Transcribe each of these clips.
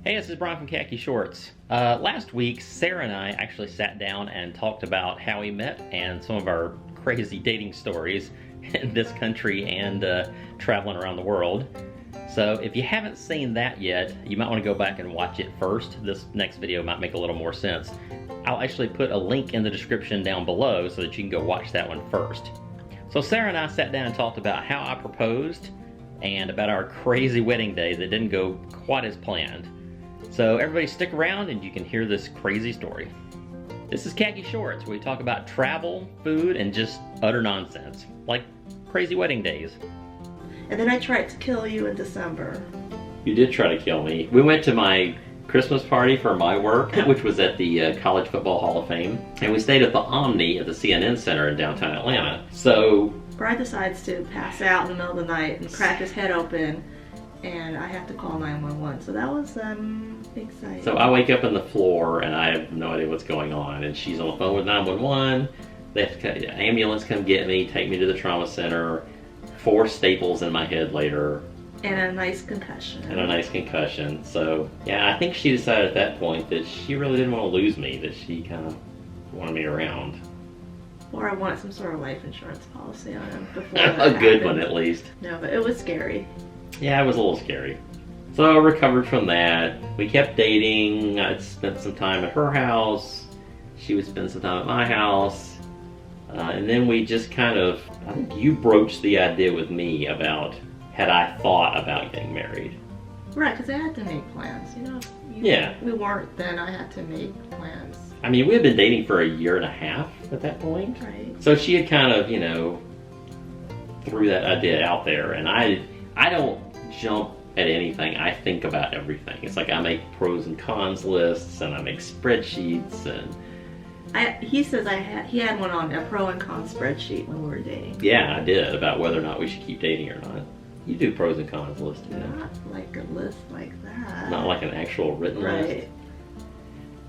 Hey, this is Brian from Khaki Shorts. Last week, Sarah and I actually sat down and talked about how we met and some of our crazy dating stories in this country and traveling around the world. So if you haven't seen that yet, you might want to go back and watch it first. This next video might make a little more sense. I'll actually put a link in the description down below so that you can go watch that one first. So Sarah and I sat down and talked about how I proposed and about our crazy wedding day that didn't go quite as planned. So everybody stick around and you can hear this crazy story. This is Khaki Shorts, where we talk about travel, food, and just utter nonsense, like crazy wedding days. And then I tried to kill you in December. You did try to kill me. We went to my Christmas party for my work, which was at the College Football Hall of Fame, and we stayed at the Omni at the CNN Center in downtown Atlanta. So Brad decides to pass out in the middle of the night and crack his head open, and I have to call 911. So that was exciting. So I wake up on the floor and I have no idea what's going on, and she's on the phone with 911. They have to, ambulance come get me, take me to the trauma center. 4 staples in my head later. And a nice concussion. So yeah, I think she decided at that point that she really didn't want to lose me, that she kind of wanted me around. Or I wanted some sort of life insurance policy on him before A good one at least. No, but it was scary. Yeah, it was a little scary. So I recovered from that. We kept dating. I'd spent some time at her house. She would spend some time at my house. And then we just kind of, I think you broached the idea with me about, had I thought about getting married? Right, because I had to make plans, you know? Yeah. We weren't then, I had to make plans. I mean, we had been dating for 1.5 years at that point. Right. So she had kind of, you know, threw that idea out there. And I don't jump at anything. I think about everything. It's like I make pros and cons lists and I make spreadsheets and... He says he had one on a pro and con spreadsheet when we were dating. Yeah, I did, about whether or not we should keep dating or not. You do pros and cons list, you know? Not like a list like that. Not like an actual written list. Right.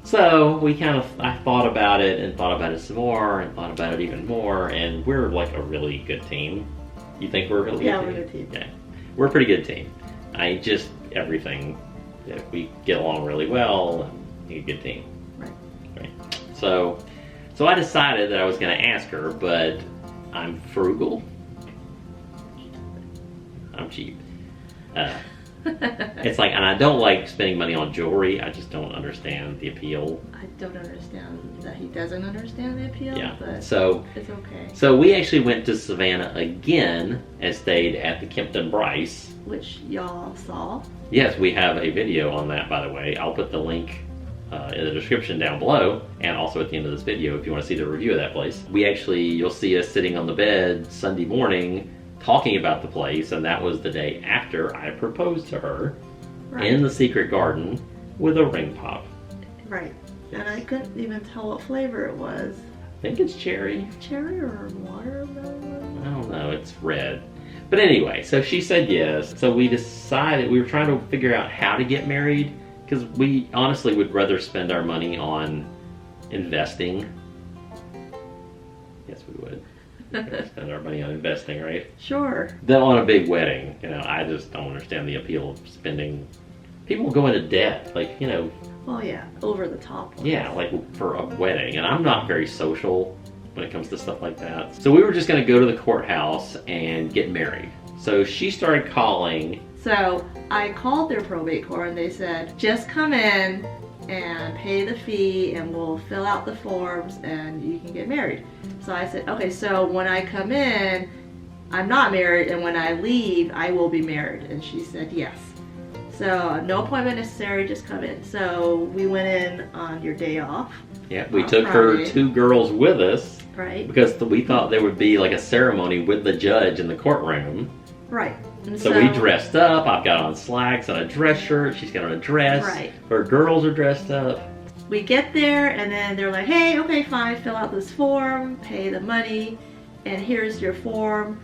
So we kind of, I thought about it and thought about it some more and thought about it even more, and we're like a really good team. You think we're a really good team? Yeah, we're a good team. Yeah, we're a pretty good team. Everything, we get along really well, and we're a good team. Right. So I decided that I was going to ask her, but I'm frugal. I'm cheap. It's like, and I don't like spending money on jewelry. I just don't understand the appeal. I don't understand that he doesn't understand the appeal, Yeah. but so it's okay. So we actually went to Savannah again and stayed at the Kempton Bryce. Which y'all saw. Yes, we have a video on that, by the way. I'll put the link in the description down below, and also at the end of this video if you want to see the review of that place. You'll see us sitting on the bed Sunday morning talking about the place, and that was the day after I proposed to her in the secret garden with a ring pop. Right, and I couldn't even tell what flavor it was. I think it's cherry. Cherry or watermelon? I don't know, it's red. But anyway, so she said yes. So we decided, we were trying to figure out how to get married, because we honestly would rather spend our money on investing. Yes, we would. Spend our money on investing, right? Sure. Than on a big wedding. You know, I just don't understand the appeal of spending. People go into debt, like, you know. Well, yeah, over the top ones. Yeah, like for a wedding. And I'm not very social when it comes to stuff like that. So we were just going to go to the courthouse and get married. So she started calling. So I called their probate court and they said, just come in and pay the fee and we'll fill out the forms and you can get married. So I said, okay, so when I come in, I'm not married, and when I leave, I will be married. And she said yes. So no appointment necessary, just come in. So we went in on your day off. Yeah, we took her 2 girls with us. Right. Because we thought there would be like a ceremony with the judge in the courtroom. Right. And so we dressed up. I've got on slacks and a dress shirt. She's got on a dress. Right. Her girls are dressed up. We get there and then they're like, hey, okay, fine, fill out this form, pay the money, and here's your form.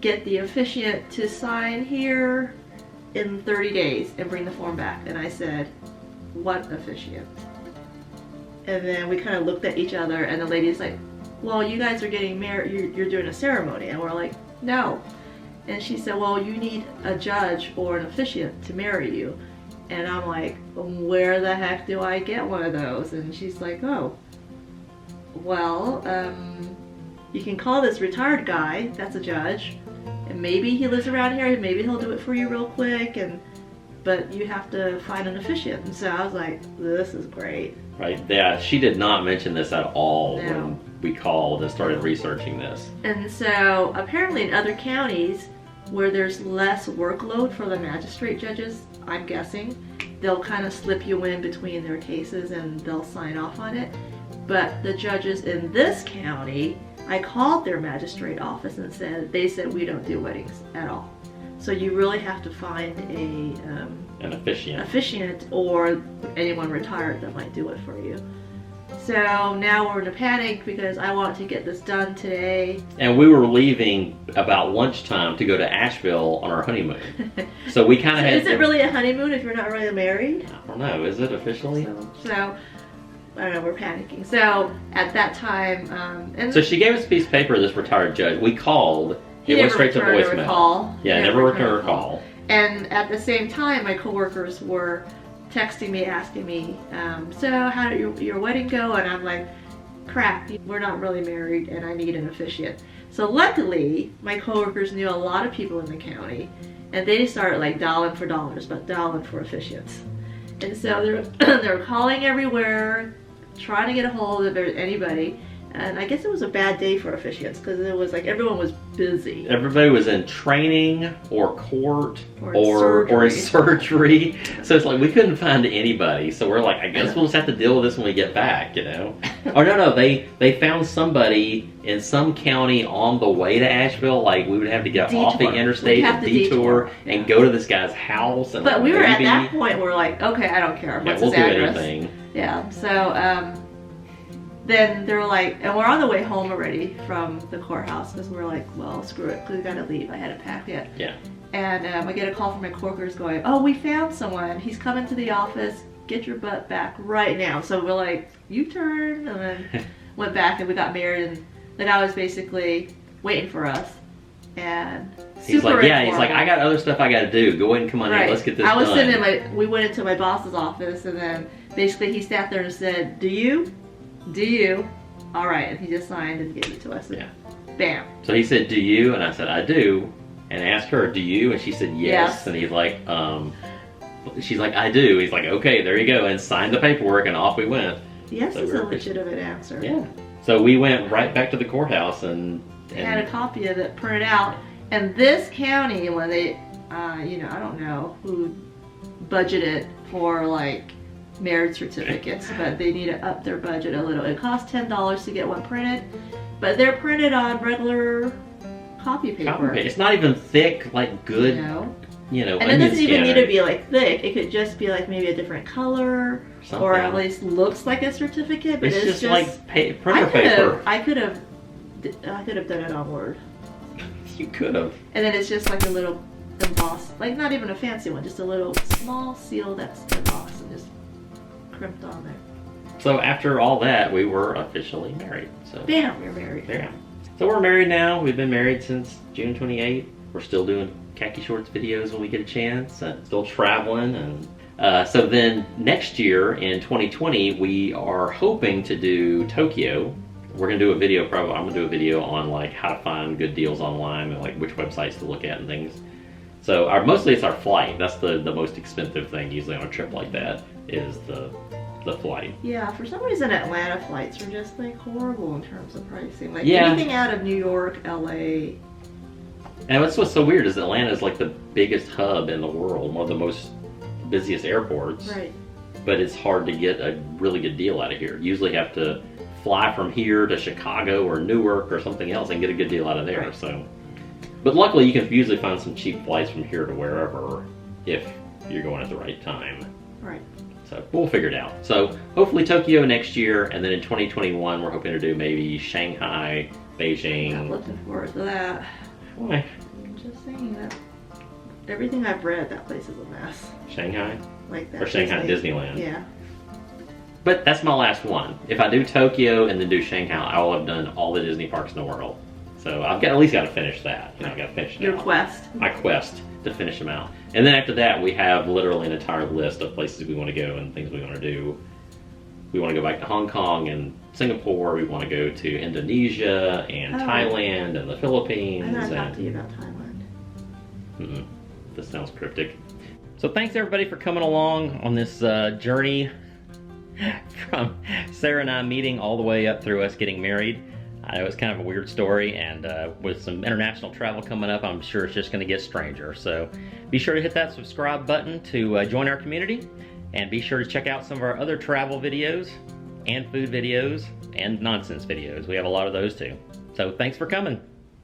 Get the officiant to sign here in 30 days and bring the form back. And I said, what officiant? And then we kind of looked at each other and the lady's like, well, you guys are getting married, you're doing a ceremony. And we're like, no. And she said, well, you need a judge or an officiant to marry you. And I'm like, where the heck do I get one of those? And she's like, oh, well, you can call this retired guy, that's a judge, and maybe he lives around here, maybe he'll do it for you real quick, but you have to find an officiant. And so I was like, this is great. Right, yeah, she did not mention this at all when we called and started researching this. And so apparently in other counties where there's less workload for the magistrate judges, I'm guessing, they'll kind of slip you in between their cases and they'll sign off on it. But the judges in this county, I called their magistrate office and they said we don't do weddings at all. So you really have to find an officiant or anyone retired that might do it for you. So now we're in a panic because I want to get this done today. And we were leaving about lunchtime to go to Asheville on our honeymoon. So we kind of had... Is it really a honeymoon if you're not really married? I don't know. Is it officially? So I don't know, we're panicking. So at that time... so she gave us a piece of paper, this retired judge. We called. It went straight to voicemail. Yeah, never returned a call. And at the same time, my coworkers were texting me, asking me, so how did your wedding go? And I'm like, crap, we're not really married and I need an officiant. So luckily, my coworkers knew a lot of people in the county and they started like dialing for dollars, but dialing for officiants. And so they're calling everywhere, trying to get a hold of anybody. And I guess it was a bad day for officiants because it was like everyone was busy. Everybody was in training or court or in surgery. So it's like we couldn't find anybody. So we're like, I guess we'll just have to deal with this when we get back, you know? Or no, they found somebody in some county on the way to Asheville. Like we would have to get off the interstate and detour and go to this guy's house. And but we were at that point, we're like, okay, I don't care. What's his address? Anything. Yeah, so then they're like, and we're on the way home already from the courthouse because we're like, well, screw it, because we gotta leave. I hadn't packed yet. Yeah. And I get a call from my coworkers going, oh, we found someone. He's coming to the office. Get your butt back right now. So we're like, U-turn, and then went back and we got married. And the guy was basically waiting for us. And he's like, yeah, he's like, I got other stuff I gotta do. Go ahead and come on in. Let's get this done. I was sitting in we went into my boss's office, and then basically he sat there and said, do you? All right, and he just signed and gave it to us. Yeah. Bam. So he said, do you? And I said, I do. And asked her, do you? And she said, yes. And he's like, she's like, I do. He's like, okay, there you go. And signed the paperwork and off we went. Yes, is a legitimate answer. Yeah. So we went right back to the courthouse and had a copy of it printed out. And this county, when they, I don't know who budgeted for like marriage certificates, but they need to up their budget a little. It costs $10 to get one printed, but they're printed on regular copy paper. It's not even thick, like good, and it doesn't even need to be like thick. It could just be like maybe a different color, or at least looks like a certificate. But it's just like printer paper. I could have done it on Word. You could have. And then it's just like a little embossed, like not even a fancy one, just a little small seal that's embossed and just crimped on there. So after all that, we were officially married. So bam, we're married. Yeah. So we're married now. We've been married since June 28th. We're still doing Khaki Shorts videos when we get a chance. Still traveling, and so then next year in 2020, we are hoping to do Tokyo. We're gonna do a video. I'm gonna do a video on like how to find good deals online and like which websites to look at and things. So mostly it's our flight. That's the most expensive thing usually on a trip like that is the flight. Yeah, for some reason Atlanta flights are just like horrible in terms of pricing. Like anything out of New York, LA. And what's so weird is Atlanta is like the biggest hub in the world, one of the most busiest airports. Right. But it's hard to get a really good deal out of here. You usually have to fly from here to Chicago or Newark or something else and get a good deal out of there. Right. So, but luckily you can usually find some cheap flights from here to wherever if you're going at the right time. Right. So we'll figure it out. So hopefully Tokyo next year, and then in 2021 we're hoping to do maybe Shanghai, Beijing. I'm looking forward to that. Why? I'm just saying that everything I've read, that place is a mess. Shanghai? Like that. Or Shanghai Disneyland? Yeah. But that's my last one. If I do Tokyo and then do Shanghai, I will have done all the Disney parks in the world. So I've got at least got to finish that. I've got to finish it Your quest. My quest to finish them out. And then after that, we have literally an entire list of places we want to go and things we want to do. We want to go back to Hong Kong and Singapore. We want to go to Indonesia and Thailand and the Philippines. I'm not talking to you about Thailand. This sounds cryptic. So thanks everybody for coming along on this journey from Sarah and I meeting all the way up through us getting married. I know it's kind of a weird story, and with some international travel coming up, I'm sure it's just going to get stranger. So be sure to hit that subscribe button to join our community, and be sure to check out some of our other travel videos and food videos and nonsense videos. We have a lot of those too. So thanks for coming.